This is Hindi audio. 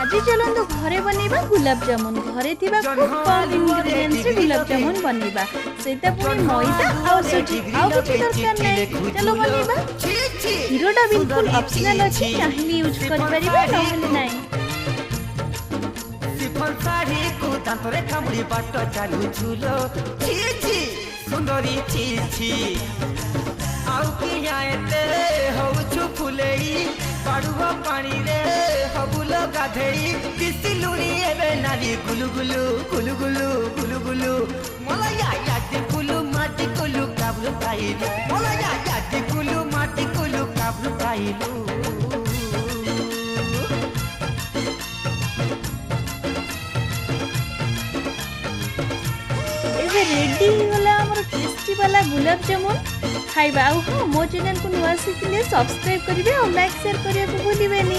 आज चलते घरे बनैबा गुलाब जामुन घरे थिबा खूब कम इंग्रेडिएंट्स रे गुलाब जामुन बनैबा सेटा पुनी मैदा और सुजी आउ किछि दरकार नै चलो बनैबा हीरोटा बिल्कुल ऑप्शनल अछि चाहिले यूज कर परिबा नहले नै सिफल साड़ी को दांतरे कामुड़ी बाट चालू झूलो छी छी सुंदरी छी छी आउ किया एते होउछु फुलेई पाडुवा पानी रे हबुलो गाधेई किसिलुनी एबे नाली गुलु गुलु गुलु गुलु गुलु गुलु मलया याति गुलु माटी गुलु काबलु काइलु मलया याति गुलु माटी गुलु काबलु काइलु रेडी होला हमर टेस्टी वाला गुलाब जामुन खाइबा हाँ मो चैनल को नुआ सीखले सब्सक्राइब करिवे और लाइक शेयर करिया को भूलिबेनी।